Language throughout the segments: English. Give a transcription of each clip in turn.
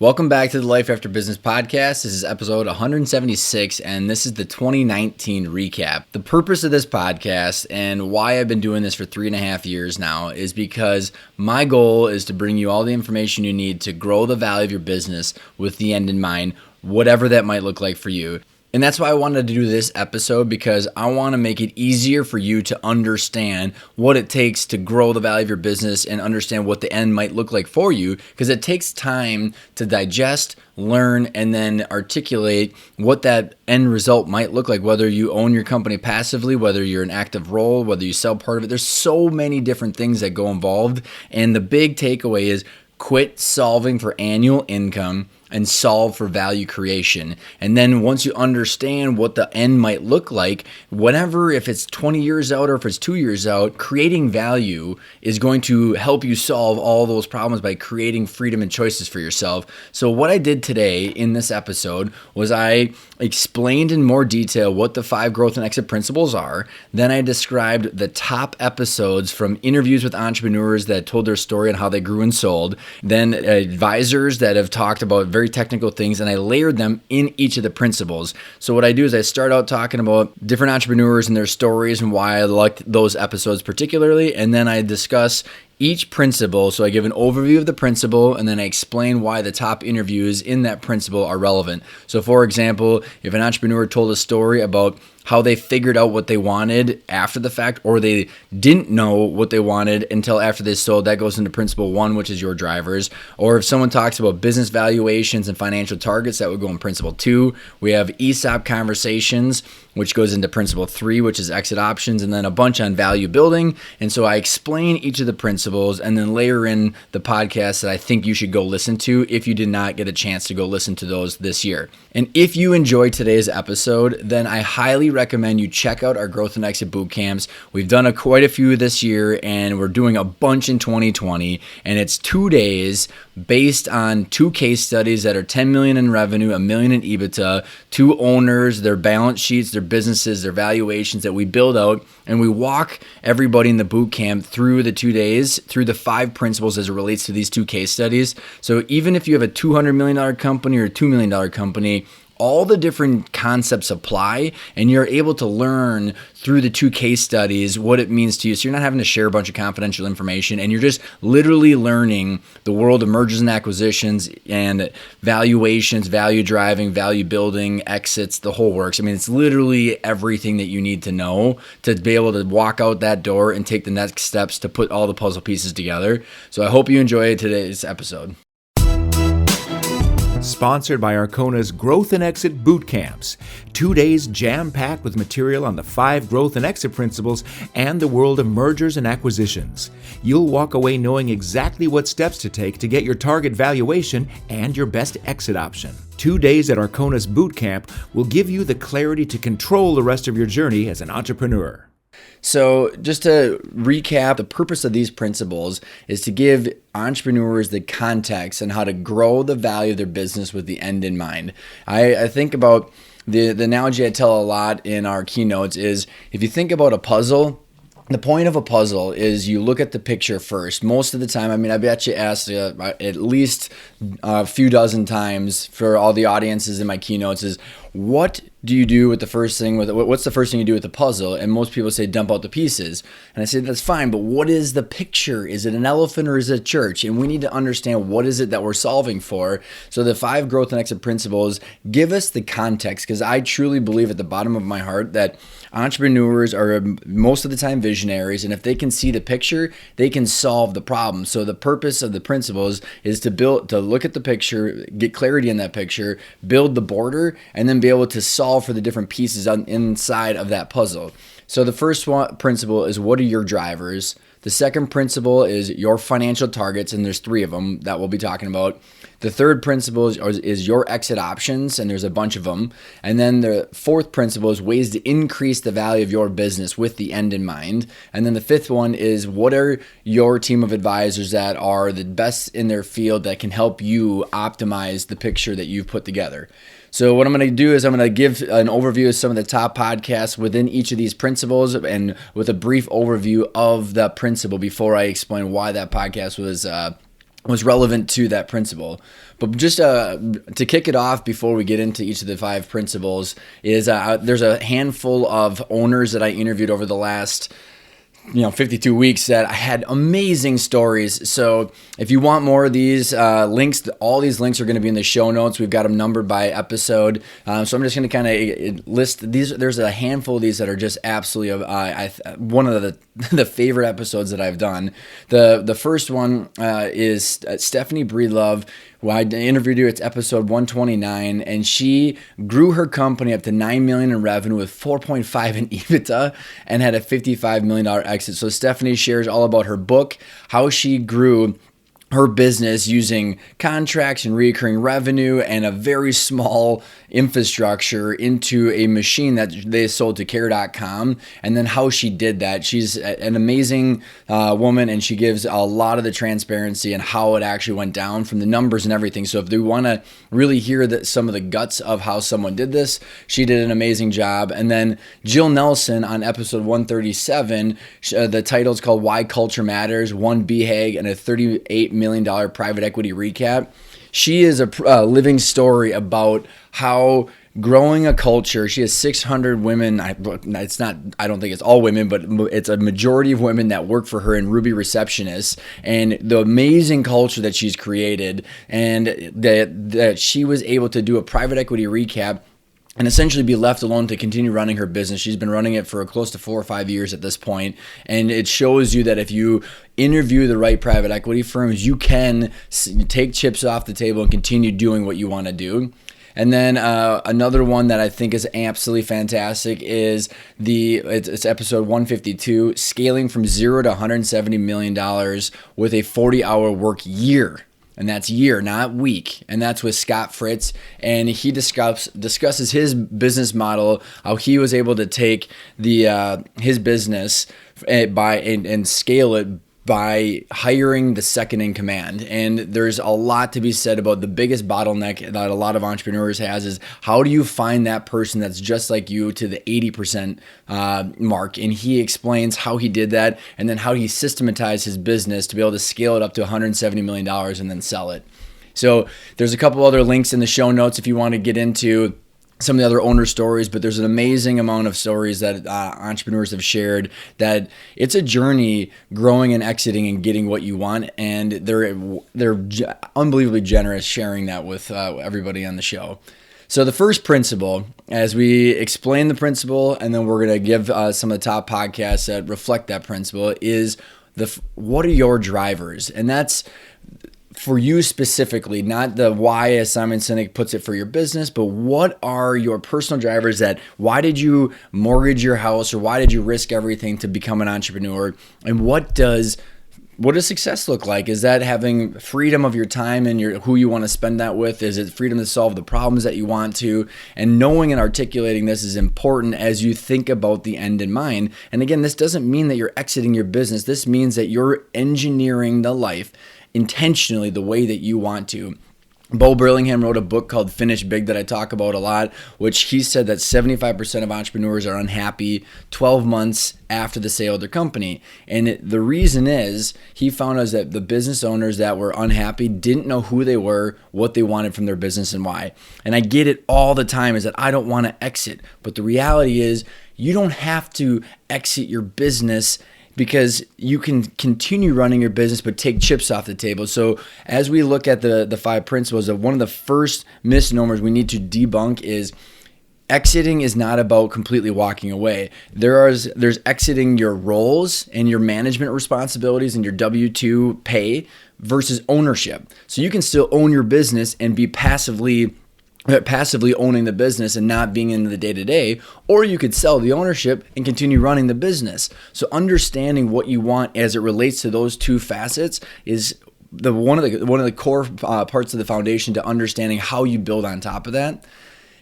Welcome back to the Life After Business podcast. This is episode 176, and this is the 2019 recap. The purpose of this podcast and why I've been doing this for 3.5 years now is because my goal is to bring you all the information you need to grow the value of your business with the end in mind, whatever that might look like for you. And that's why I wanted to do this episode, because I want to make it easier for you to understand what it takes to grow the value of your business and understand what the end might look like for you, because it takes time to digest, learn, and then articulate what that end result might look like, whether you own your company passively, whether you're an active role, whether you sell part of it. There's so many different things that go involved. And the big takeaway is quit solving for annual income and solve for value creation. And then once you understand what the end might look like, whatever, if it's 20 years out or if it's 2 years out, creating value is going to help you solve all those problems by creating freedom and choices for yourself. So what I did today in this episode was I explained in more detail what the 5 growth and exit principles are. Then I described the top episodes from interviews with entrepreneurs that told their story and how they grew and sold. Then advisors that have talked about very technical things, and I layered them in each of the principles. So what I do is I start out talking about different entrepreneurs and their stories and why I liked those episodes particularly, and then I discuss each principle. So I give an overview of the principle, and then I explain why the top interviews in that principle are relevant. So for example, if an entrepreneur told a story about how they figured out what they wanted after the fact, or they didn't know what they wanted until after they sold, that goes into principle 1, which is your drivers. Or if someone talks about business valuations and financial targets, that would go in principle 2. We have ESOP conversations, which goes into principle 3, which is exit options, and then a bunch on value building. And so I explain each of the principles and then layer in the podcasts that I think you should go listen to if you did not get a chance to go listen to those this year. And if you enjoyed today's episode, then I highly recommend you check out our growth and exit boot camps. We've done quite a few this year, and we're doing a bunch in 2020, and it's 2 days based on 2 case studies that are 10 million in revenue, 1 million in EBITDA, 2 owners, their balance sheets, their businesses, their valuations that we build out, and we walk everybody in the boot camp through the 2 days, through the 5 principles as it relates to these 2 case studies. So even if you have a $200 million company or a $2 million company, all the different concepts apply, and you're able to learn through the 2 case studies what it means to you. So you're not having to share a bunch of confidential information, and you're just literally learning the world of mergers and acquisitions and valuations, value driving, value building, exits, the whole works. I mean, it's literally everything that you need to know to be able to walk out that door and take the next steps to put all the puzzle pieces together. So I hope you enjoyed today's episode. Sponsored by Arkona's Growth and Exit Boot Camps. 2 days jam-packed with material on the 5 growth and exit principles and the world of mergers and acquisitions. You'll walk away knowing exactly what steps to take to get your target valuation and your best exit option. 2 days at Arkona's Boot Camp will give you the clarity to control the rest of your journey as an entrepreneur. So just to recap, the purpose of these principles is to give entrepreneurs the context on how to grow the value of their business with the end in mind. I think about the analogy I tell a lot in our keynotes is, if you think about a puzzle, the point of a puzzle is you look at the picture first. Most of the time, I mean, I bet you asked at least a few dozen times for all the audiences in my keynotes is, what do you do with the first thing? What's the first thing you do with the puzzle? And most people say dump out the pieces. And I say that's fine, but what is the picture? Is it an elephant or is it a church? And we need to understand what is it that we're solving for. So the 5 growth and exit principles give us the context, because I truly believe at the bottom of my heart that entrepreneurs are most of the time visionaries, and if they can see the picture, they can solve the problem. So the purpose of the principles is to look at the picture, get clarity in that picture, build the border, and then be able to solve for the different pieces inside of that puzzle. So the first principle is, what are your drivers? The second principle is your financial targets, and there's 3 of them that we'll be talking about. The third principle is your exit options, and there's a bunch of them. And then the 4th principle is ways to increase the value of your business with the end in mind. And then the 5th one is, what are your team of advisors that are the best in their field that can help you optimize the picture that you've put together. So what I'm going to do is I'm going to give an overview of some of the top podcasts within each of these principles, and with a brief overview of the principle before I explain why that podcast was was relevant to that principle. But just to kick it off before we get into each of the 5 principles is there's a handful of owners that I interviewed over the last 52 weeks that I had amazing stories. So if you want more of these links, all these links are going to be in the show notes. We've got them numbered by episode. So I'm just going to kind of list these. There's a handful of these that are just absolutely one of the favorite episodes that I've done. The first one is Stephanie Breedlove, who I interviewed her. It's episode 129, and she grew her company up to $9 million in revenue with $4.5 in EBITDA and had a $55 million exit. So Stephanie shares all about her book, how she grew her business using contracts and recurring revenue and a very small infrastructure into a machine that they sold to care.com, and then how she did that. She's an amazing woman, and she gives a lot of the transparency and how it actually went down from the numbers and everything. So if you want to really hear some of the guts of how someone did this, she did an amazing job. And then Jill Nelson on episode 137, the title is called Why Culture Matters, 1 BHAG and a $38 million private equity recap. She is a living story about how growing a culture. She has 600 women. It's not, I don't think it's all women, but it's a majority of women that work for her in Ruby receptionists, and the amazing culture that she's created, and that she was able to do a private equity recap and essentially be left alone to continue running her business. She's been running it for close to 4 or 5 years at this point. And it shows you that if you interview the right private equity firms, you can take chips off the table and continue doing what you want to do. And then another one that I think is absolutely fantastic is it's episode 152, scaling from 0 to $170 million with a 40-hour work year. And that's year, not week. And that's with Scott Fritz. And he discusses his business model, how he was able to take his business and scale it by hiring the second in command. And there's a lot to be said about the biggest bottleneck that a lot of entrepreneurs has is how do you find that person that's just like you to the 80% mark? And he explains how he did that and then how he systematized his business to be able to scale it up to $170 million and then sell it. So there's a couple other links in the show notes if you want to get into some of the other owner stories, but there's an amazing amount of stories that entrepreneurs have shared that it's a journey growing and exiting and getting what you want, and they're unbelievably generous sharing that with everybody on the show. So the first principle, as we explain the principle, and then we're going to give some of the top podcasts that reflect that principle, is what are your drivers? And that's for you specifically, not the why as Simon Sinek puts it for your business, but what are your personal drivers why did you mortgage your house or why did you risk everything to become an entrepreneur? And what does success look like? Is that having freedom of your time and who you want to spend that with? Is it freedom to solve the problems that you want to? And knowing and articulating this is important as you think about the end in mind. And again, this doesn't mean that you're exiting your business. This means that you're engineering the life intentionally the way that you want to. Bo Burlingham wrote a book called Finish Big that I talk about a lot, which he said that 75% of entrepreneurs are unhappy 12 months after the sale of their company. And the reason is he found out that the business owners that were unhappy didn't know who they were, what they wanted from their business, and why. And I get it all the time is that I don't want to exit. But the reality is you don't have to exit your business, because you can continue running your business but take chips off the table. So as we look at the 5 principles, one of the first misnomers we need to debunk is exiting is not about completely walking away. There's exiting your roles and your management responsibilities and your W-2 pay versus ownership. So you can still own your business and be passively owning the business and not being in the day-to-day, or you could sell the ownership and continue running the business. So understanding what you want as it relates to those two facets is one of the core parts of the foundation to understanding how you build on top of that.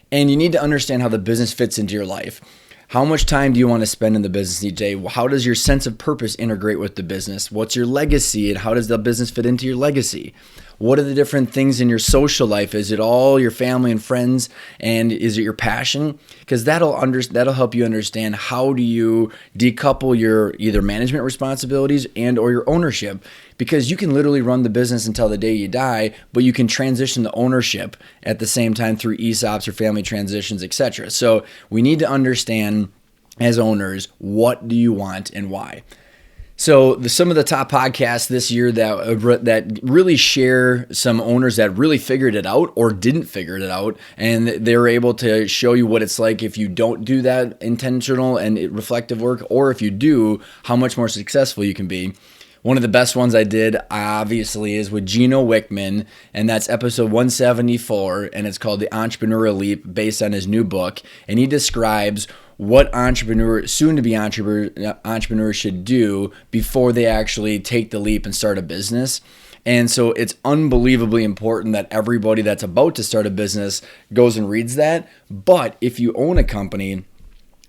And you need to understand how the business fits into your life. How much time do you want to spend in the business each day? How does your sense of purpose integrate with the business? What's your legacy, and how does the business fit into your legacy? What are the different things in your social life? Is it all your family and friends? And is it your passion? Because that'll help you understand how do you decouple your either management responsibilities and or your ownership. Because you can literally run the business until the day you die, but you can transition to ownership at the same time through ESOPs or family transitions, etc. So we need to understand as owners, what do you want and why? So some of the top podcasts this year that really share some owners that really figured it out or didn't figure it out, and they're able to show you what it's like if you don't do that intentional and reflective work, or if you do, how much more successful you can be. One of the best ones I did, obviously, is with Gino Wickman, and that's episode 174, and it's called The Entrepreneurial Leap, based on his new book. And he describes what soon-to-be entrepreneurs should do before they actually take the leap and start a business. And so it's unbelievably important that everybody that's about to start a business goes and reads that. But if you own a company,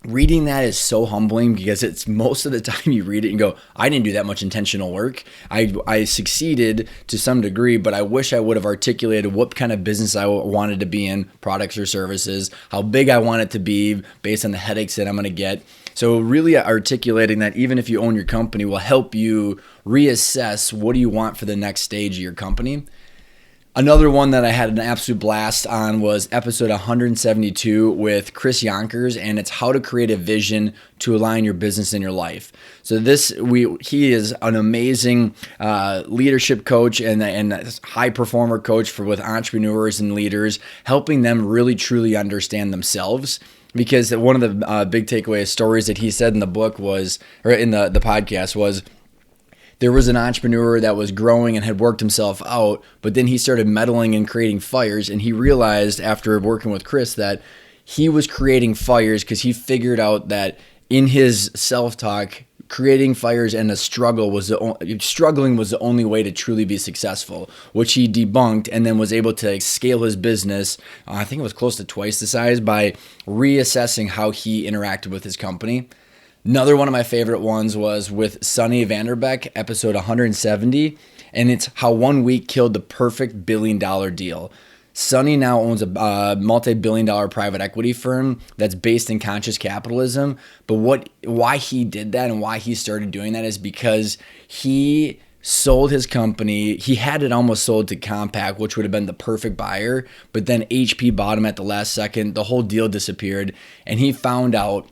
reading that is so humbling, because it's most of the time you read it and go, I didn't do that much intentional work. I succeeded to some degree, but I wish I would have articulated what kind of business I wanted to be in, products or services, how big I want it to be based on the headaches that I'm going to get. So really articulating that, even if you own your company, will help you reassess what do you want for the next stage of your company. Another one that I had an absolute blast on was episode 172 with Chris Yonkers, and it's how to create a vision to align your business and your life. So he is an amazing leadership coach and high performer coach with entrepreneurs and leaders, helping them really truly understand themselves. Because one of the big takeaway stories that he said in the book was, or in the podcast was, there was an entrepreneur that was growing and had worked himself out, but then he started meddling and creating fires. And he realized after working with Chris that he was creating fires because he figured out that in his self-talk, creating fires and struggling was the only way to truly be successful, which he debunked, and then was able to scale his business. I think it was close to twice the size by reassessing how he interacted with his company. Another one of my favorite ones was with Sonny Vanderbeck, episode 170, and it's how 1 week killed the perfect $1 billion deal. Sonny now owns a multi-billion-dollar private equity firm that's based in conscious capitalism. But why he did that and why he started doing that is because he sold his company. He had it almost sold to Compaq, which would have been the perfect buyer, but then HP bought him at the last second. The whole deal disappeared, and he found out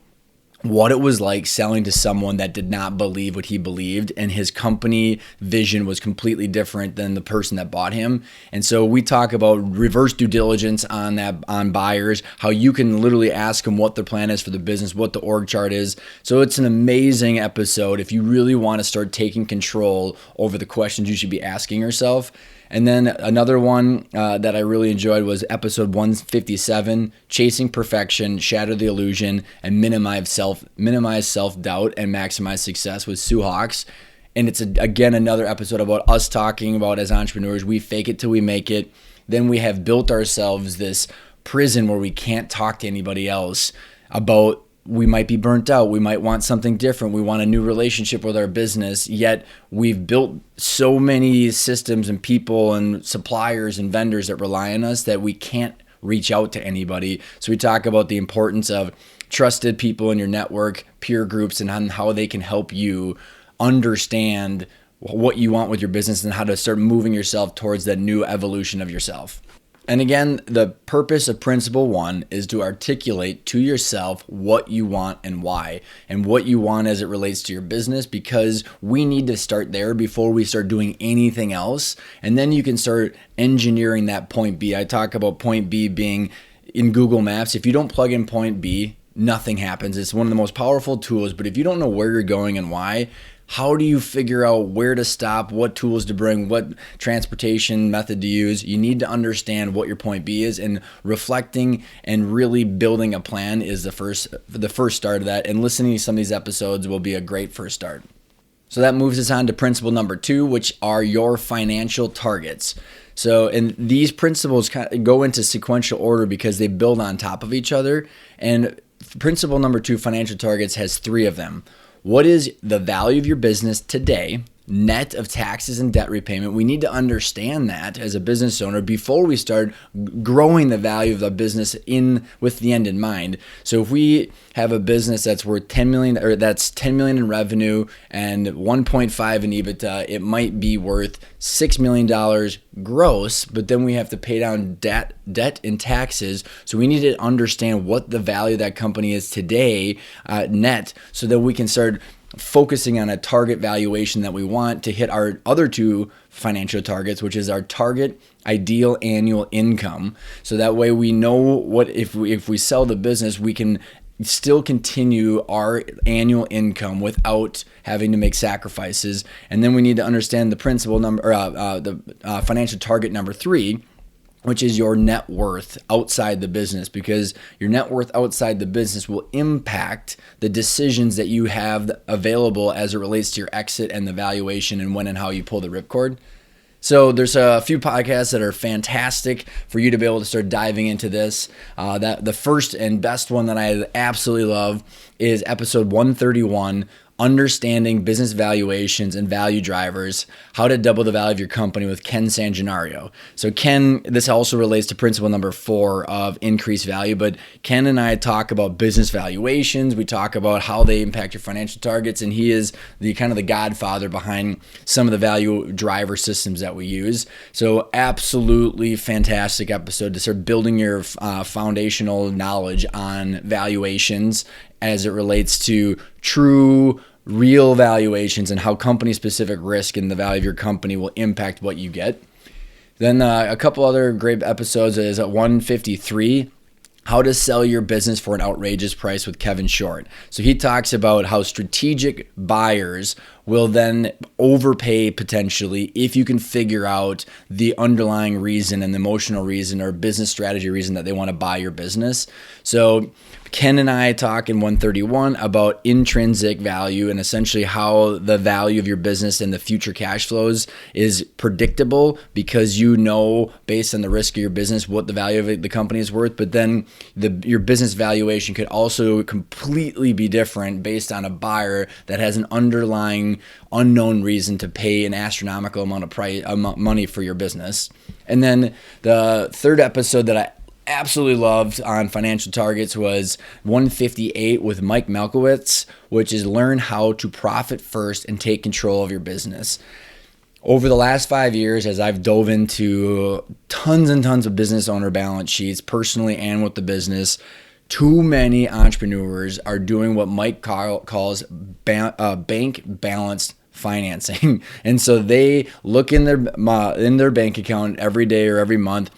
what it was like selling to someone that did not believe what he believed, and his company vision was completely different than the person that bought him. And so we talk about reverse due diligence on buyers, how you can literally ask them what their plan is for the business, what the org chart is. So it's an amazing episode if you really want to start taking control over the questions you should be asking yourself. And then another one that I really enjoyed was episode 157, Chasing Perfection, Shatter the Illusion, and Minimize Self-Doubt and Maximize Success with Sue Hawks. And it's, again, another episode about us talking about, as entrepreneurs, we fake it till we make it. Then we have built ourselves this prison where we can't talk to anybody else about, we might be burnt out. We might want something different. We want a new relationship with our business. Yet we've built so many systems and people and suppliers and vendors that rely on us that we can't reach out to anybody. So we talk about the importance of trusted people in your network, peer groups, and how they can help you understand what you want with your business and how to start moving yourself towards that new evolution of yourself. And again, the purpose of Principle 1 is to articulate to yourself what you want and why, and what you want as it relates to your business, because we need to start there before we start doing anything else. And then you can start engineering that point B. I talk about point B being in Google Maps. If you don't plug in point B, nothing happens. It's one of the most powerful tools, but if you don't know where you're going and why, how do you figure out where to stop, what tools to bring, what transportation method to use? You need to understand what your point B is, and reflecting and really building a plan is the first start of that. And listening to some of these episodes will be a great first start. So that moves us on to principle number 2, which are your financial targets. So, and these principles kind of go into sequential order because they build on top of each other. And principle number 2, financial targets, has 3 of them. What is the value of your business today? net of taxes and debt repayment. We need to understand that as a business owner before we start growing the value of the business with the end in mind. So if we have a business that's worth 10 million, or that's 10 million in revenue and 1.5 in EBITDA, it might be worth $6 million gross, but then we have to pay down debt and taxes. So we need to understand what the value of that company is today, net, so that we can start focusing on a target valuation that we want to hit our other two financial targets, which is our target ideal annual income. So that way we know what, if we sell the business, we can still continue our annual income without having to make sacrifices. And then we need to understand the principal number, the financial target number 3, which is your net worth outside the business, because your net worth outside the business will impact the decisions that you have available as it relates to your exit and the valuation and when and how you pull the ripcord. So there's a few podcasts that are fantastic for you to be able to start diving into this. That the first and best one that I absolutely love is episode 131, Understanding Business Valuations and Value Drivers, How to Double the Value of Your Company, with Ken Sangenario. So Ken, this also relates to principle number 4 of increased value, but Ken and I talk about business valuations. We talk about how they impact your financial targets, and he is the kind of the godfather behind some of the value driver systems that we use. So absolutely fantastic episode to start building your foundational knowledge on valuations as it relates to true, real valuations and how company-specific risk and the value of your company will impact what you get. Then a couple other great episodes is at 153, How to Sell Your Business for an Outrageous Price, with Kevin Short. So he talks about how strategic buyers will then overpay potentially if you can figure out the underlying reason and the emotional reason or business strategy reason that they want to buy your business. So Ken and I talk in 131 about intrinsic value and essentially how the value of your business and the future cash flows is predictable, because you know based on the risk of your business what the value of the company is worth. But then your business valuation could also completely be different based on a buyer that has an underlying unknown reason to pay an astronomical amount of money for your business. And then the third episode that I absolutely loved on financial targets was 158 with Mike Malkowitz, which is Learn How to Profit First and Take Control of Your Business. Over the last 5 years, as I've dove into tons and tons of business owner balance sheets, personally and with the business, too many entrepreneurs are doing what Mike calls bank balanced financing. And so they look in their bank account every day or every month,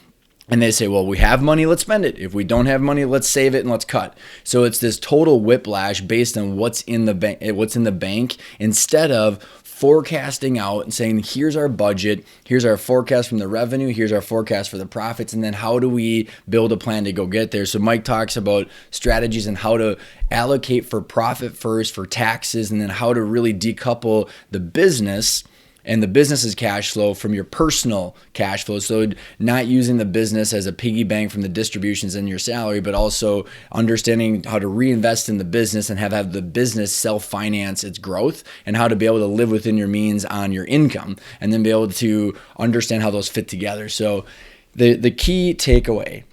and they say, well, we have money, let's spend it. If we don't have money, let's save it and let's cut. So it's this total whiplash based on what's in the bank, instead of forecasting out and saying, here's our budget, here's our forecast from the revenue, here's our forecast for the profits, and then how do we build a plan to go get there. So Mike talks about strategies and how to allocate for profit first, for taxes, and then how to really decouple the business and the business's cash flow from your personal cash flow. So not using the business as a piggy bank from the distributions in your salary, but also understanding how to reinvest in the business and have the business self-finance its growth, and how to be able to live within your means on your income, and then be able to understand how those fit together. So the key takeaway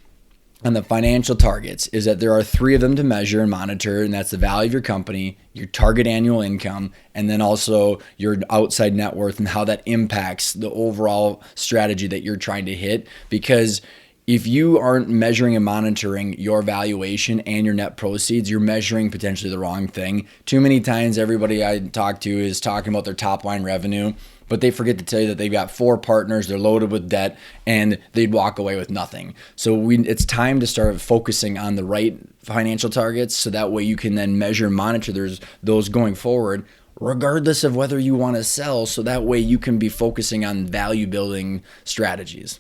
on the financial targets is that there are 3 of them to measure and monitor, and that's the value of your company, your target annual income, and then also your outside net worth and how that impacts the overall strategy that you're trying to hit. Because if you aren't measuring and monitoring your valuation and your net proceeds, you're measuring potentially the wrong thing. Too many times everybody I talk to is talking about their top line revenue, but they forget to tell you that they've got 4 partners, they're loaded with debt, and they'd walk away with nothing. So it's time to start focusing on the right financial targets, so that way you can then measure and monitor those going forward, regardless of whether you want to sell, so that way you can be focusing on value building strategies.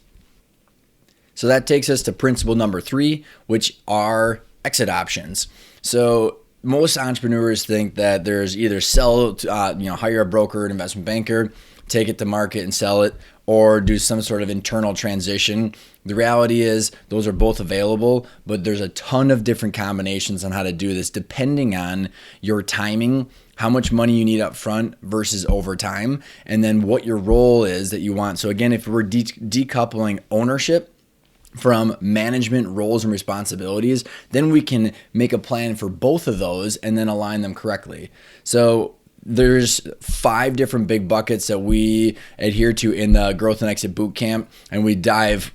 So that takes us to principle number 3, which are exit options. So most entrepreneurs think that there's either sell, hire a broker, an investment banker, take it to market and sell it, or do some sort of internal transition. The reality is those are both available, but there's a ton of different combinations on how to do this depending on your timing, how much money you need up front versus over time, and then what your role is that you want. So again, if we're decoupling ownership from management roles and responsibilities, then we can make a plan for both of those and then align them correctly. So there's 5 different big buckets that we adhere to in the Growth and Exit Bootcamp, and we dive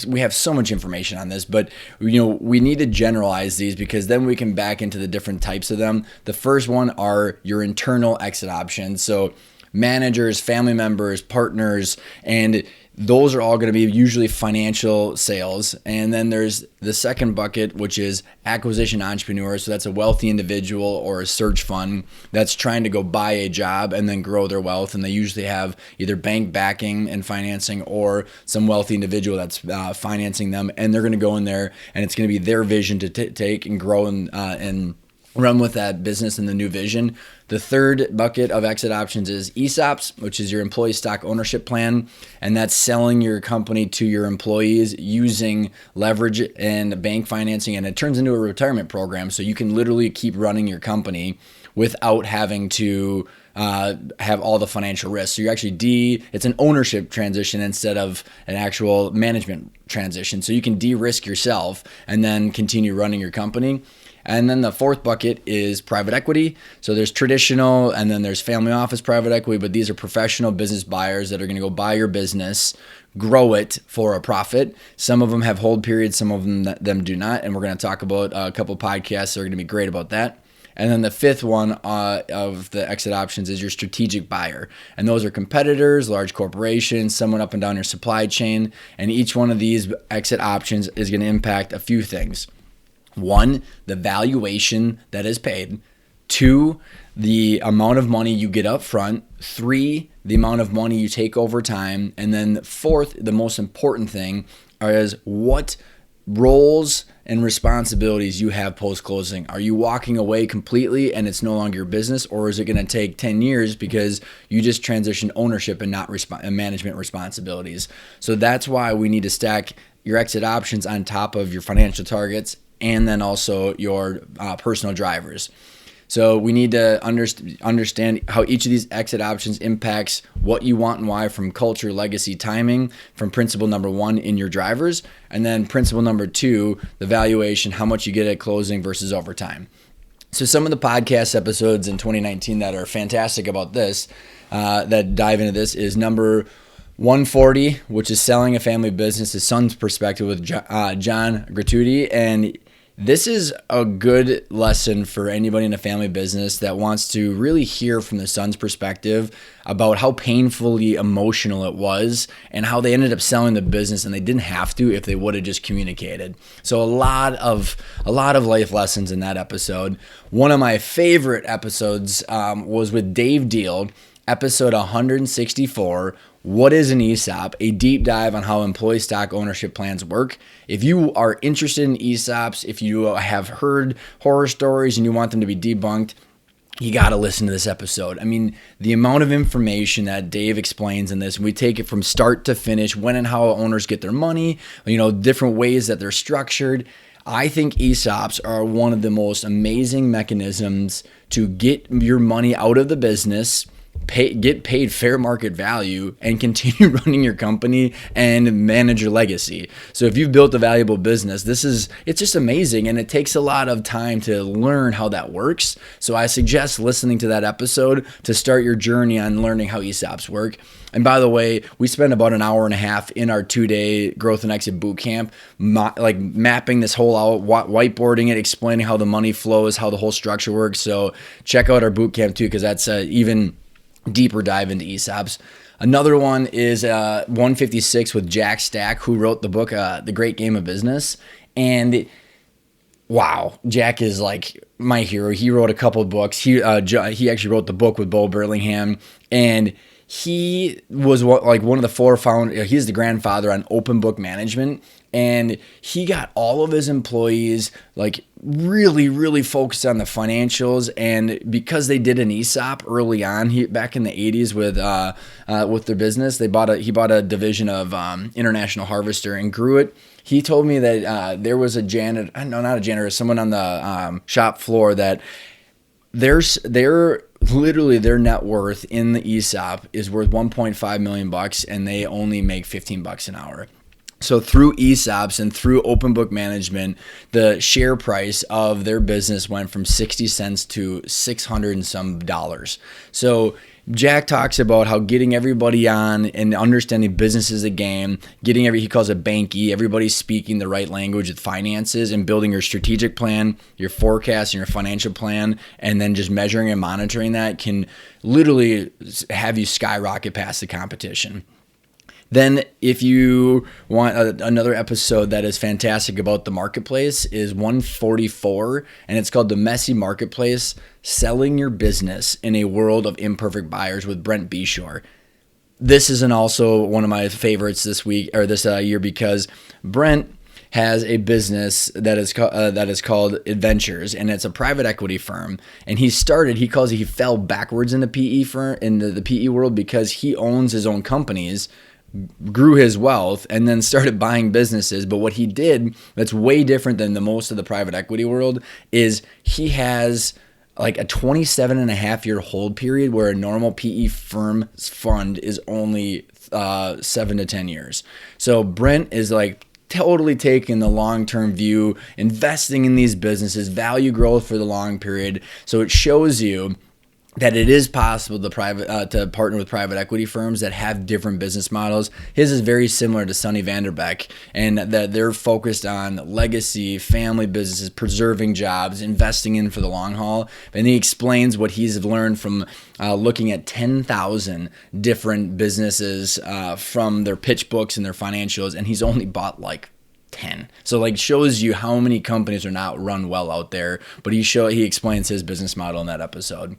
we have so much information on this, but we need to generalize these because then we can back into the different types of them. The first one are your internal exit options. So managers, family members, partners, and those are all going to be usually financial sales. And then there's the second bucket, which is acquisition entrepreneurs. So that's a wealthy individual or a search fund that's trying to go buy a job and then grow their wealth. And they usually have either bank backing and financing or some wealthy individual that's financing them. And they're going to go in there and it's going to be their vision to take and grow and run with that business and the new vision. The third bucket of exit options is ESOPs, which is your employee stock ownership plan. And that's selling your company to your employees using leverage and bank financing. And it turns into a retirement program. So you can literally keep running your company without having to have all the financial risks. So you're actually it's an ownership transition instead of an actual management transition. So you can de-risk yourself and then continue running your company. And then the fourth bucket is private equity. So there's traditional and then there's family office private equity, but these are professional business buyers that are going to go buy your business, grow it for a profit. Some of them have hold periods, some of them do not. And we're going to talk about a couple podcasts that are going to be great about that. And then the fifth one of the exit options is your strategic buyer. And those are competitors, large corporations, someone up and down your supply chain. And each one of these exit options is going to impact a few things. 1, the valuation that is paid. 2, the amount of money you get up front. 3, the amount of money you take over time. And then 4th, the most important thing is what roles and responsibilities you have post-closing. Are you walking away completely and it's no longer your business, or is it going to take 10 years because you just transitioned ownership and not management responsibilities? So that's why we need to stack your exit options on top of your financial targets and then also your personal drivers. So we need to understand how each of these exit options impacts what you want and why, from culture, legacy, timing, from principle number 1 in your drivers, and then principle number 2, the valuation, how much you get at closing versus over time. So some of the podcast episodes in 2019 that are fantastic about this, that dive into this, is number 140, which is selling a family business, his son's perspective, with John Gratuity. And this is a good lesson for anybody in a family business that wants to really hear from the son's perspective about how painfully emotional it was and how they ended up selling the business, and they didn't have to if they would have just communicated. So a lot of life lessons in that episode. One of my favorite episodes was with Dave Deal, episode 164, What is an ESOP? A deep dive on how employee stock ownership plans work. If you are interested in ESOPs, if you have heard horror stories and you want them to be debunked, you got to listen to this episode. I mean, the amount of information that Dave explains in this, we take it from start to finish, when and how owners get their money, different ways that they're structured. I think ESOPs are one of the most amazing mechanisms to get your money out of the business, get paid fair market value, and continue running your company and manage your legacy. So if you've built a valuable business, it's just amazing, and it takes a lot of time to learn how that works. So I suggest listening to that episode to start your journey on learning how ESOPs work. And by the way, we spent about an hour and a half in our 2-day Growth and Exit Bootcamp, mapping this whole out, whiteboarding it, explaining how the money flows, how the whole structure works. So check out our bootcamp too, because that's even deeper dive into ESOPs. Another one is 156 with Jack Stack, who wrote the book, The Great Game of Business. And wow, Jack is like my hero. He wrote a couple of books. He actually wrote the book with Bo Burlingham, and he was one of the four founders. He's the grandfather on open book management, and he got all of his employees like really, really focused on the financials. And because they did an ESOP early on, back in the 80s with their business, he bought a division of International Harvester and grew it. He told me that there was someone on the shop floor that literally their net worth in the ESOP is worth $1.5 million, and they only make $15 an hour. So through ESOPs and through open book management, the share price of their business went from 60 cents to $600 and some dollars. So Jack talks about how getting everybody on and understanding business is a game, he calls it Banky, everybody speaking the right language of finances and building your strategic plan, your forecast, and your financial plan, and then just measuring and monitoring that can literally have you skyrocket past the competition. Then if you want another episode that is fantastic about the marketplace is 144, and it's called The Messy Marketplace, Selling Your Business in a World of Imperfect Buyers with Brent Beshore. This is also one of my favorites this year because Brent has a business that is called Adventures, and it's a private equity firm. And he fell backwards in the PE world because he owns his own companies, grew his wealth, and then started buying businesses. But what he did that's way different than the most of the private equity world is he has like a 27 and a half year hold period where a normal PE firm's fund is only 7 to 10 years. So Brent is like totally taking the long-term view, investing in these businesses, value growth for the long period. So it shows you that it is possible to partner with private equity firms that have different business models. His is very similar to Sonny Vanderbeck, and that they're focused on legacy, family businesses, preserving jobs, investing in for the long haul. And he explains what he's learned from looking at 10,000 different businesses from their pitch books and their financials, and he's only bought like 10. So like shows you how many companies are not run well out there, but he explains his business model in that episode.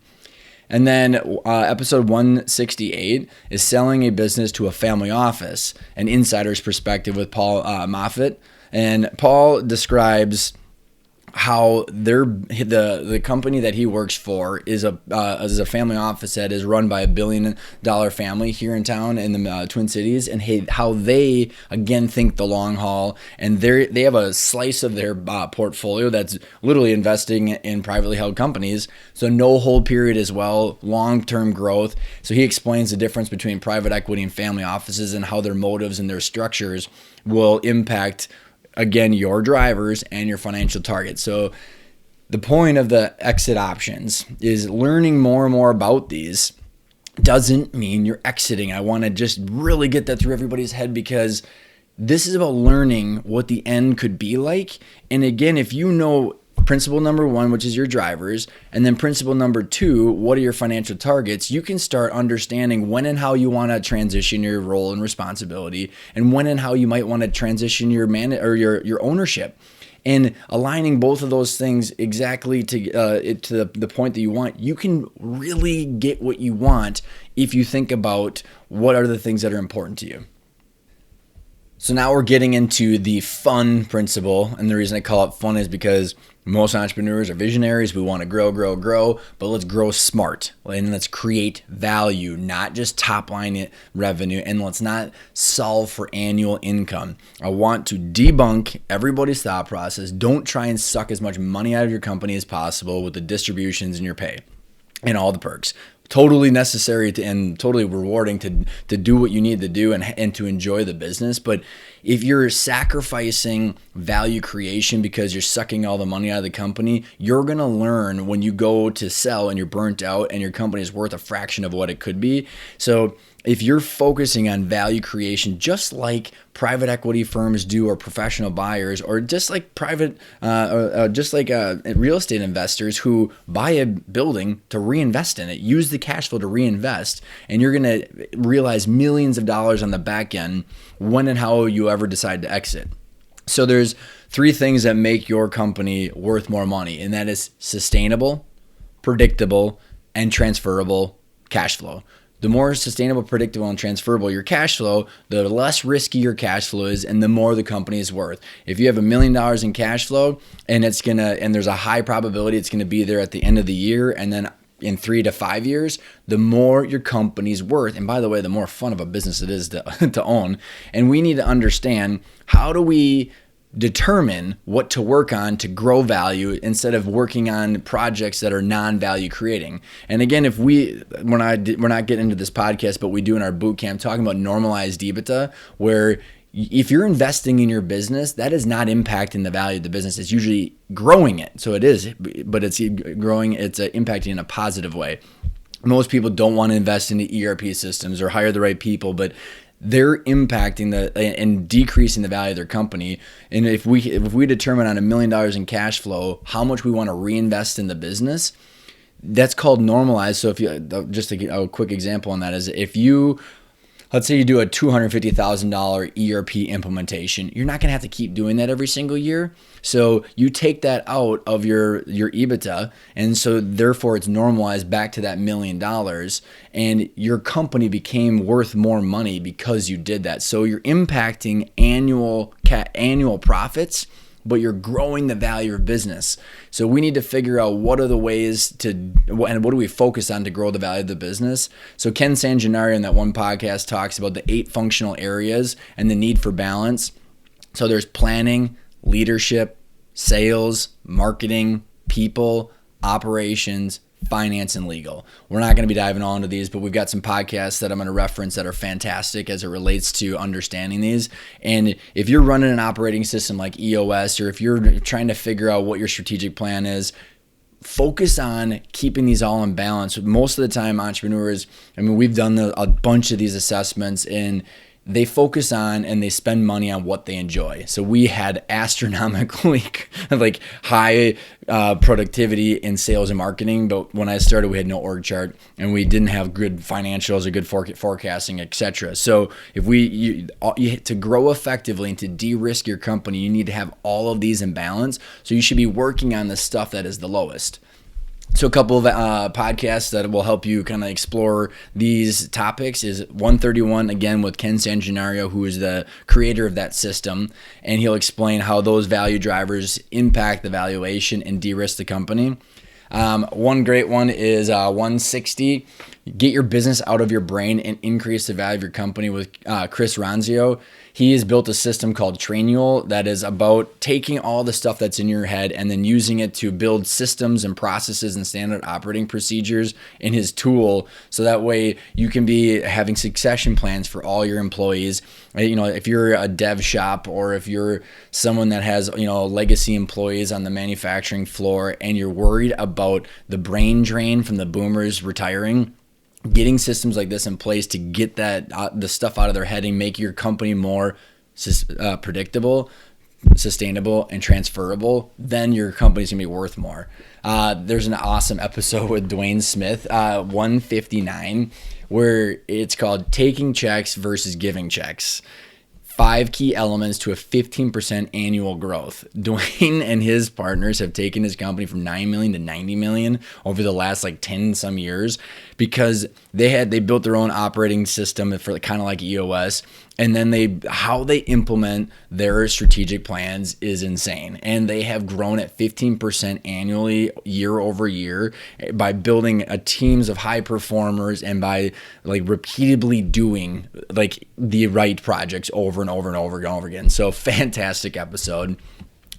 And then episode 168 is Selling a Business to a Family Office, an insider's perspective with Paul Moffat. And Paul describes how the company that he works for is a family office that is run by a $1 billion family here in town in the Twin Cities, and how they again think the long haul, and they have a slice of their portfolio that's literally investing in privately held companies, so no hold period as well, long-term growth. So he explains the difference between private equity and family offices and how their motives and their structures will impact, again, your drivers and your financial targets. So the point of the exit options is learning more and more about these doesn't mean you're exiting. I want to just really get that through everybody's head, because this is about learning what the end could be like. And again, if you know principle number 1, which is your drivers, and then principle number 2, what are your financial targets, you can start understanding when and how you want to transition your role and responsibility, and when and how you might want to transition your your ownership, and aligning both of those things exactly to the point that you want. You can really get what you want if you think about what are the things that are important to you. So now we're getting into the fun principle, and the reason I call it fun is because most entrepreneurs are visionaries. We want to grow, but let's grow smart, and let's create value, not just top line revenue, and let's not solve for annual income. I want to debunk everybody's thought process. Don't try and suck as much money out of your company as possible with the distributions and your pay and all the perks. Totally necessary and totally rewarding to do what you need to do and to enjoy the business. But if you're sacrificing value creation because you're sucking all the money out of the company, you're going to learn when you go to sell and you're burnt out and your company is worth a fraction of what it could be. So if you're focusing on value creation, just like private equity firms do, or professional buyers, or just like real estate investors who buy a building to reinvest in it, use the cash flow to reinvest, and you're going to realize millions of dollars on the back end when and how you ever decide to exit. So there's 3 things that make your company worth more money, and that is sustainable, predictable, and transferable cash flow. the more sustainable, predictable, and transferable your cash flow, the less risky your cash flow is, and the more the company is worth. If you have $1 million in cash flow and there's a high probability it's gonna be there at the end of the year, and then in 3 to 5 years, the more your company's worth. And by the way, the more fun of a business it is to own. And we need to understand, how do we determine what to work on to grow value instead of working on projects that are non-value creating. And again, we're not getting into this podcast, but we do in our boot camp, talking about normalized EBITDA, where if you're investing in your business, that is not impacting the value of the business. It's usually growing it. So it is, but it's growing, it's impacting in a positive way. Most people don't want to invest in the ERP systems or hire the right people, but they're impacting and decreasing the value of their company. And if we determine on $1 million in cash flow how much we want to reinvest in the business, that's called normalized. So just a quick example on that is, let's say you do a $250,000 ERP implementation. You're not going to have to keep doing that every single year. So you take that out of your EBITDA, and so therefore it's normalized back to that $1 million, and your company became worth more money because you did that. So you're impacting annual profits, but you're growing the value of business. So we need to figure out what are the ways and what do we focus on to grow the value of the business. So Ken Sanguinario in that one podcast talks about the 8 functional areas and the need for balance. So there's planning, leadership, sales, marketing, people, operations, finance, and legal. We're not going to be diving all into these, but we've got some podcasts that I'm going to reference that are fantastic as it relates to understanding these. And if you're running an operating system like EOS, or if you're trying to figure out what your strategic plan is, focus on keeping these all in balance. Most of the time, entrepreneurs, we've done a bunch of these assessments, and they focus on and they spend money on what they enjoy. So we had astronomically high productivity in sales and marketing, but when I started, we had no org chart and we didn't have good financials or good forecasting, etc. So if to grow effectively and to de-risk your company, you need to have all of these in balance. So you should be working on the stuff that is the lowest. So a couple of podcasts that will help you kind of explore these topics is 131, again, with Ken Sanguinario, who is the creator of that system, and he'll explain how those value drivers impact the valuation and de-risk the company. One great one is 160, Get Your Business Out of Your Brain and Increase the Value of Your Company, with Chris Ronzio. He has built a system called Trainual that is about taking all the stuff that's in your head and then using it to build systems and processes and standard operating procedures in his tool. So that way you can be having succession plans for all your employees. If you're a dev shop, or if you're someone that has, legacy employees on the manufacturing floor and you're worried about the brain drain from the boomers retiring, getting systems like this in place to get the stuff out of their head and make your company more predictable, sustainable, and transferable, then your company's gonna be worth more. There's an awesome episode with Dwayne Smith, 159, where it's called Taking Checks versus Giving Checks. 5 key elements to a 15% annual growth. Dwayne and his partners have taken his company from 9 million to 90 million over the last 10 some years, because they built their own operating system for kind of like EOS, and then how they implement their strategic plans is insane. And they have grown at 15% annually year over year by building teams of high performers and by repeatedly doing the right projects over and over and over and over again. So fantastic episode.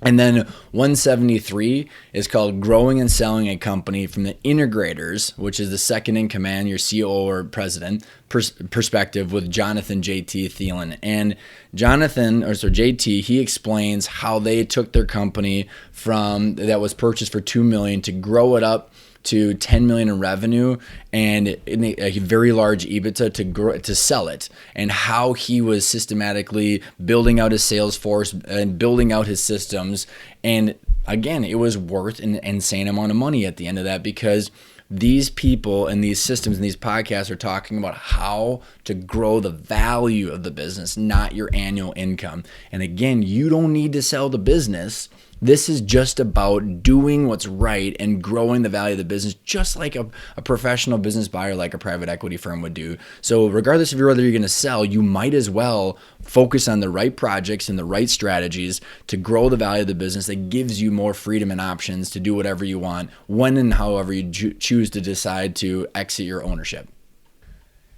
And then 173 is called Growing and Selling a Company from the Integrators, which is the second in command, your COO or president, perspective, with Jonathan JT Thielen. And JT, he explains how they took their company from that was purchased for $2 million to grow it up to $10 million in revenue and a very large EBITDA to sell it, and how he was systematically building out his sales force and building out his systems. And again, it was worth an insane amount of money at the end of that, because these people and these systems and these podcasts are talking about how to grow the value of the business, not your annual income. And again, you don't need to sell the business. This is just about doing what's right and growing the value of the business, just like a professional business buyer, like a private equity firm would do. So regardless of whether you're going to sell, you might as well focus on the right projects and the right strategies to grow the value of the business that gives you more freedom and options to do whatever you want, when and however you choose to decide to exit your ownership.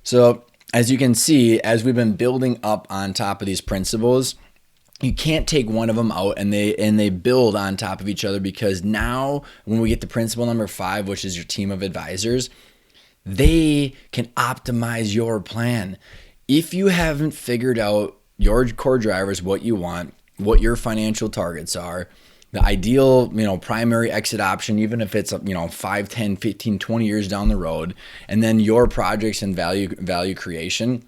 So as you can see, as we've been building up on top of these principles, you can't take one of them out and they build on top of each other, because now when we get to principle number 5, which is your team of advisors, they can optimize your plan. If you haven't figured out your core drivers, what you want, what your financial targets are, the ideal, primary exit option, even if it's, 5, 10, 15, 20 years down the road, and then your projects and value creation,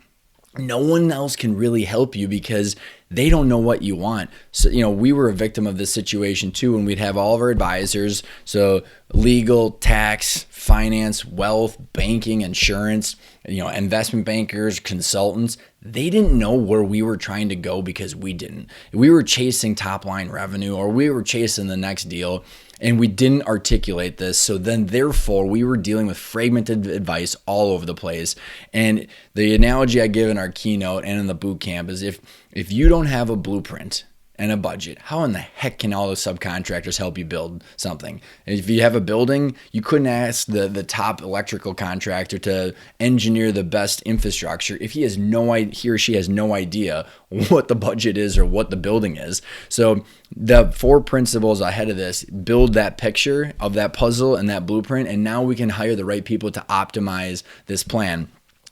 no one else can really help you because they don't know what you want. So, we were a victim of this situation too, when we'd have all of our advisors, so legal, tax, finance, wealth, banking, insurance, investment bankers, consultants, they didn't know where we were trying to go because we didn't. We were chasing top line revenue, or we were chasing the next deal, and we didn't articulate this. So then therefore we were dealing with fragmented advice all over the place. And the analogy I give in our keynote and in the boot camp is if you don't have a blueprint and a budget, how in the heck can all the subcontractors help you build something? And if you have a building, you couldn't ask the top electrical contractor to engineer the best infrastructure if he or she has no idea what the budget is or what the building is. So the 4 principles ahead of this build that picture of that puzzle and that blueprint, and now we can hire the right people to optimize this plan.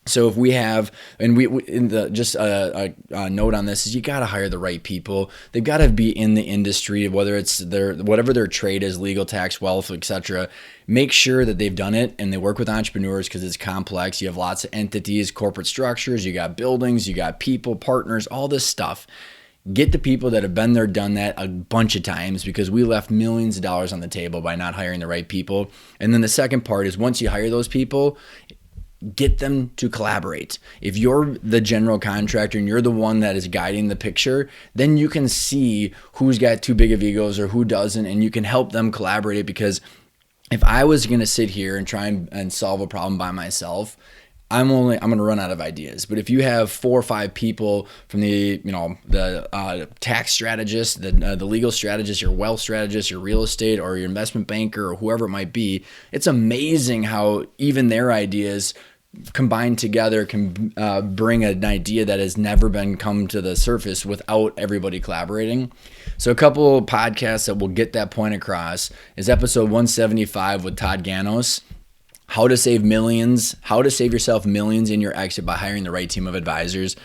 So if we have, and a note on this is you got to hire the right people. They've got to be in the industry, whether it's whatever their trade is, legal, tax, wealth, etc. Make sure that they've done it and they work with entrepreneurs, because it's complex. You have lots of entities, corporate structures, you got buildings, you got people, partners, all this stuff. Get the people that have been there, done that a bunch of times, because we left millions of dollars on the table by not hiring the right people. And then the second part is, once you hire those people, get them to collaborate. If you're the general contractor and you're the one that is guiding the picture, then you can see who's got too big of egos or who doesn't, and you can help them collaborate. Because if I was going to sit here and try and solve a problem by myself, I'm going to run out of ideas. But if you have 4 or 5 people from the tax strategist, the legal strategist, your wealth strategist, your real estate, or your investment banker, or whoever it might be, it's amazing how even their ideas combined together can bring an idea that has never been come to the surface without everybody collaborating. So a couple of podcasts that will get that point across is episode 175 with Todd Ganos. How to save yourself millions in your exit by hiring the right team of advisors.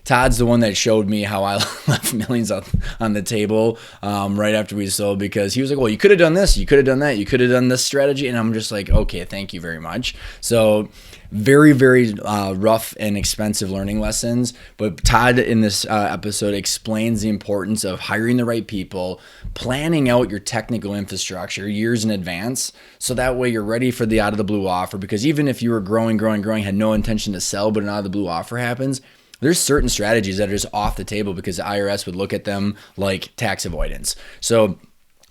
Todd's the one that showed me how I left millions on the table right after we sold, because he was like, well, you could have done this, you could have done that, you could have done this strategy. And I'm just like, okay, thank you very much. So very, very rough and expensive learning lessons. But Todd in this episode explains the importance of hiring the right people, planning out your technical infrastructure years in advance, so that way you're ready for the out of the blue offer. Because even if you were growing, had no intention to sell, but an out of the blue offer happens, there's certain strategies that are just off the table because the IRS would look at them like tax avoidance. So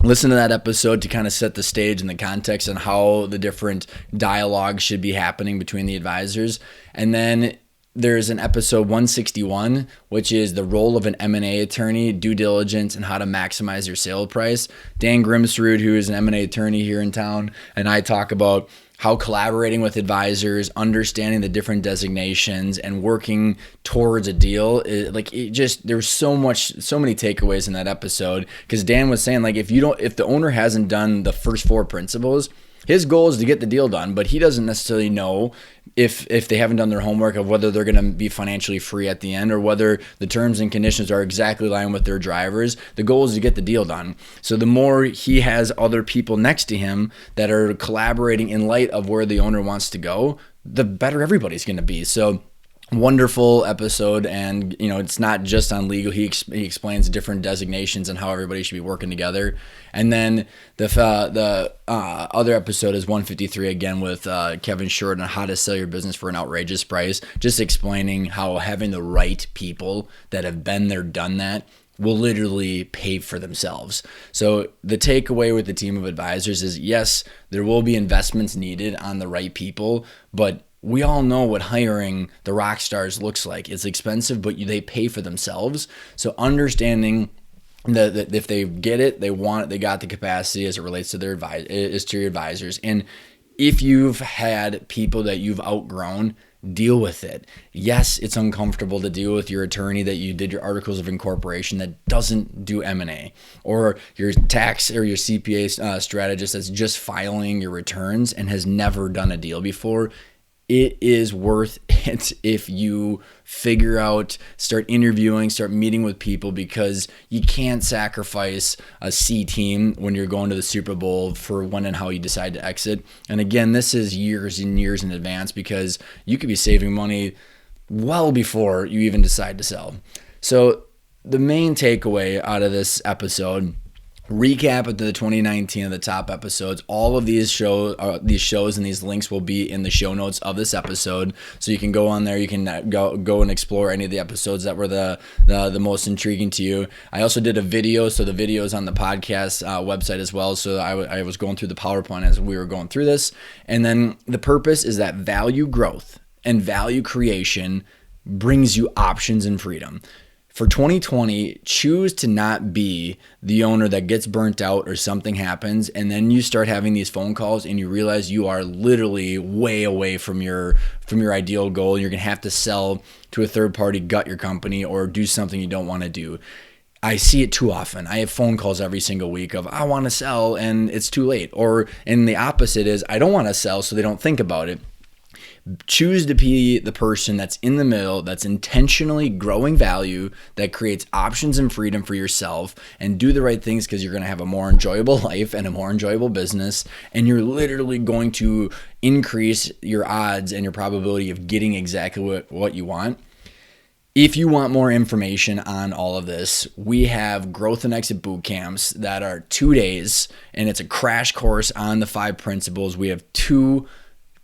listen to that episode to kind of set the stage and the context on how the different dialogues should be happening between the advisors. And then there's an episode 161, which is the role of an M&A attorney, due diligence, and how to maximize your sale price. Dan Grimsrud, who is an M&A attorney here in town, and I talk about how collaborating with advisors, understanding the different designations, and working towards a deal, there's so many takeaways in that episode. Because Dan was saying, like, if the owner hasn't done the first 4 principles, his goal is to get the deal done, but he doesn't necessarily know if they haven't done their homework of whether they're going to be financially free at the end, or whether the terms and conditions are exactly in line with their drivers. The goal is to get the deal done. So the more he has other people next to him that are collaborating in light of where the owner wants to go, the better everybody's going to be. So wonderful episode. And it's not just on legal. He explains different designations and how everybody should be working together. And then the other episode is 153 again with Kevin Short on how to sell your business for an outrageous price, just explaining how having the right people that have been there, done that, will literally pay for themselves. So the takeaway with the team of advisors is, yes, there will be investments needed on the right people, but we all know what hiring the rock stars looks like. It's expensive, but they pay for themselves. So understanding that if they get it, they want it, they got the capacity as it relates to their your advisors. And if you've had people that you've outgrown, deal with it. Yes, it's uncomfortable to deal with your attorney that you did your articles of incorporation that doesn't do M&A, or your tax or your CPA strategist that's just filing your returns and has never done a deal before. It is worth it if you figure out, start interviewing, start meeting with people, because you can't sacrifice a C team when you're going to the Super Bowl for when and how you decide to exit. And again, this is years and years in advance, because you could be saving money well before you even decide to sell. So the main takeaway out of this episode, recap of the 2019 of the top episodes. All of these shows and these links will be in the show notes of this episode, so you can go on there. You can go and explore any of the episodes that were the most intriguing to you. I also did a video, so the video is on the podcast website as well. So I was going through the PowerPoint as we were going through this, and then the purpose is that value growth and value creation brings you options and freedom. For 2020, choose to not be the owner that gets burnt out or something happens, and then you start having these phone calls and you realize you are literally way away from your ideal goal. You're going to have to sell to a third party, gut your company, or do something you don't want to do. I see it too often. I have phone calls every single week of, I want to sell and it's too late. And the opposite is, I don't want to sell, so they don't think about it. Choose to be the person that's in the middle, that's intentionally growing value, that creates options and freedom for yourself, and do the right things, because you're going to have a more enjoyable life and a more enjoyable business, and you're literally going to increase your odds and your probability of getting exactly what you want. If you want more information on all of this, we have growth and exit boot camps that are 2 days, and it's a crash course on the 5 principles. We have 2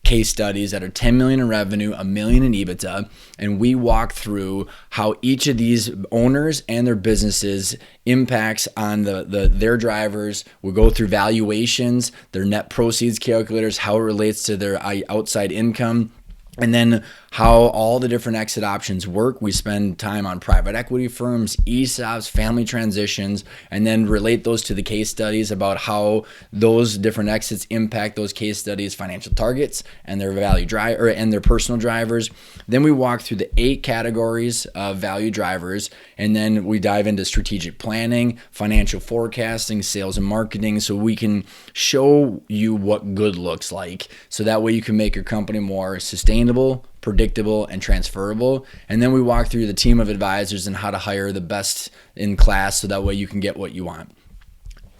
case studies that are 10 million in revenue, 1 million in EBITDA, and we walk through how each of these owners and their businesses impacts on their drivers. We'll go through valuations, their net proceeds calculators, how it relates to their outside income, and then how all the different exit options work. We spend time on private equity firms, ESOPs, family transitions, and then relate those to the case studies about how those different exits impact those case studies' financial targets and their value driver and their personal drivers. Then we walk through the 8 categories of value drivers, and then we dive into strategic planning, financial forecasting, sales and marketing, so we can show you what good looks like, so that way you can make your company more sustainable, predictable, and transferable. And then we walk through the team of advisors and how to hire the best in class, so that way you can get what you want.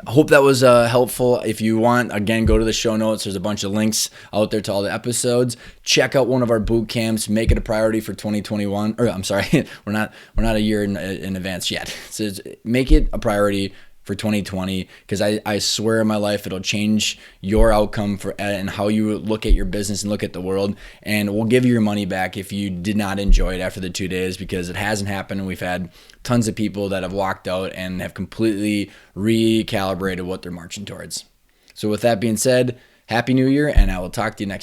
I hope that was helpful. If you want, again, go to the show notes. There's a bunch of links out there to all the episodes. Check out one of our boot camps. Make it a priority for 2021. Or I'm sorry, we're not a year in advance yet. So make it a priority for 2020, because I swear in my life it'll change your outcome and how you look at your business and look at the world, and we'll give you your money back if you did not enjoy it after the 2 days, because it hasn't happened, and we've had tons of people that have walked out and have completely recalibrated what they're marching towards. So with that being said, Happy New Year, and I will talk to you next